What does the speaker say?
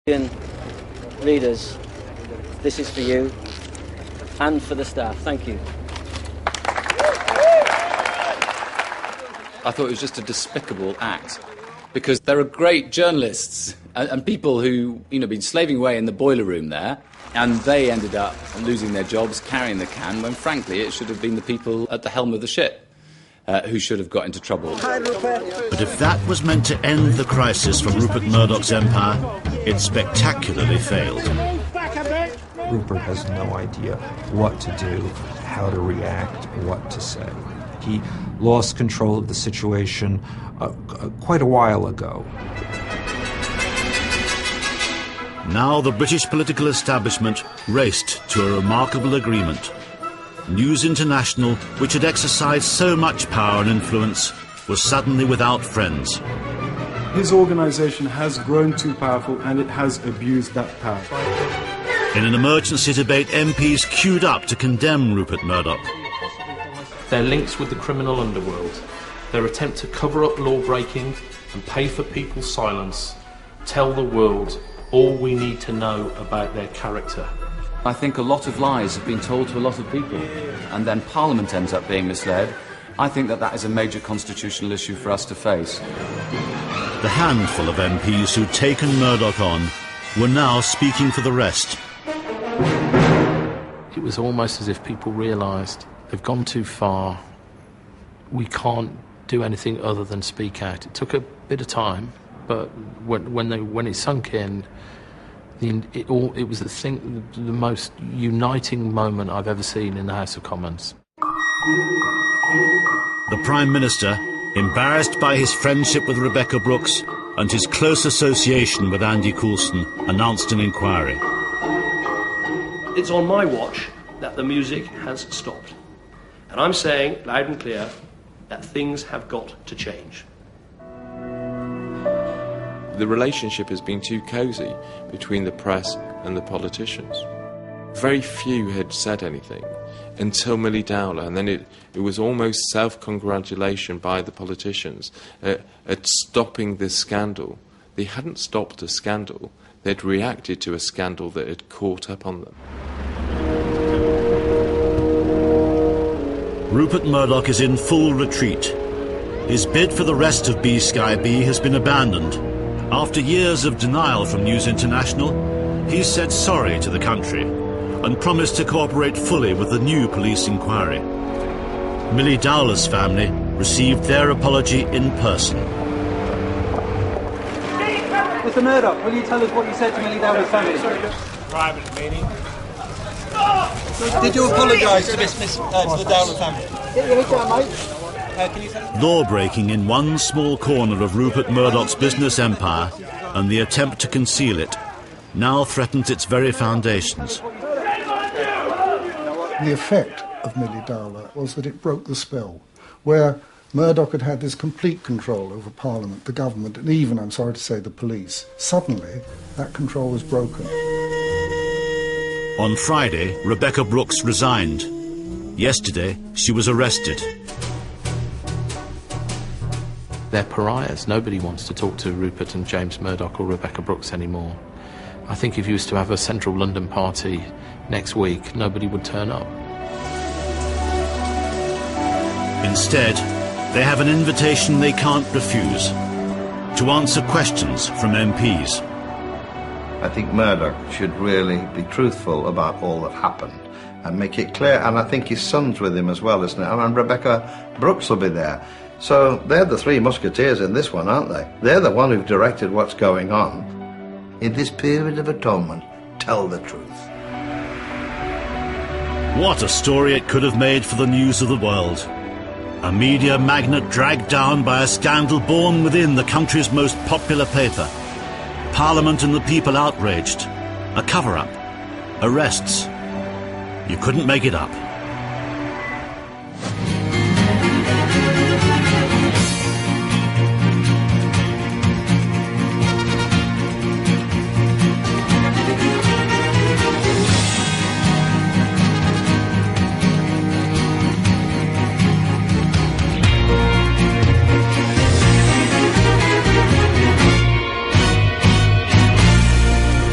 Readers, this is for you and for the staff. Thank you. I thought it was just a despicable act, because there are great journalists and people who, been slaving away in the boiler room there, and they ended up losing their jobs, carrying the can, when frankly it should have been the people at the helm of the ship who should have got into trouble. But if that was meant to end the crisis for Rupert Murdoch's empire, it spectacularly failed. Rupert has no idea what to do, how to react, what to say. He lost control of the situation quite a while ago. Now the British political establishment raced to a remarkable agreement. News International, which had exercised so much power and influence, was suddenly without friends. His organisation has grown too powerful and it has abused that power. In an emergency debate, MPs queued up to condemn Rupert Murdoch. Their links with the criminal underworld, their attempt to cover up law-breaking and pay for people's silence, tell the world all we need to know about their character. I think a lot of lies have been told to a lot of people, and then Parliament ends up being misled. I think that is a major constitutional issue for us to face. The handful of MPs who'd taken Murdoch on were now speaking for the rest. It was almost as if people realised they've gone too far. We can't do anything other than speak out. It took a bit of time, but when it sunk in, it was the most uniting moment I've ever seen in the House of Commons. The Prime Minister, embarrassed by his friendship with Rebekah Brooks and his close association with Andy Coulson, announced an inquiry. It's on my watch that the music has stopped. And I'm saying, loud and clear, that things have got to change. The relationship has been too cosy between the press and the politicians. Very few had said anything until Millie Dowler, and then it was almost self-congratulation by the politicians at stopping this scandal. They hadn't stopped a scandal, they'd reacted to a scandal that had caught up on them. Rupert Murdoch is in full retreat. His bid for the rest of B-Sky B has been abandoned. After years of denial from News International, he's said sorry to the country and promised to cooperate fully with the new police inquiry. Millie Dowler's family received their apology in person. Mr. Murdoch, will you tell us what you said to Millie Dowler's family? Private meeting. Did you apologise to the Dowler family? Law-breaking in one small corner of Rupert Murdoch's business empire and the attempt to conceal it now threatens its very foundations. The effect of Millie Dowler was that it broke the spell, where Murdoch had this complete control over Parliament, the government, and even, I'm sorry to say, the police. Suddenly, that control was broken. On Friday, Rebekah Brooks resigned. Yesterday, she was arrested. They're pariahs. Nobody wants to talk to Rupert and James Murdoch or Rebekah Brooks anymore. I think if you was to have a central London party next week, nobody would turn up. Instead, they have an invitation they can't refuse: to answer questions from MPs. I think Murdoch should really be truthful about all that happened and make it clear, and I think his son's with him as well, isn't it? And Rebekah Brooks will be there. So they're the three musketeers in this one, aren't they? They're the one who've directed what's going on. In this period of atonement, tell the truth. What a story it could have made for the news of the world. A media magnate dragged down by a scandal born within the country's most popular paper. Parliament and the people outraged. A cover-up. Arrests. You couldn't make it up.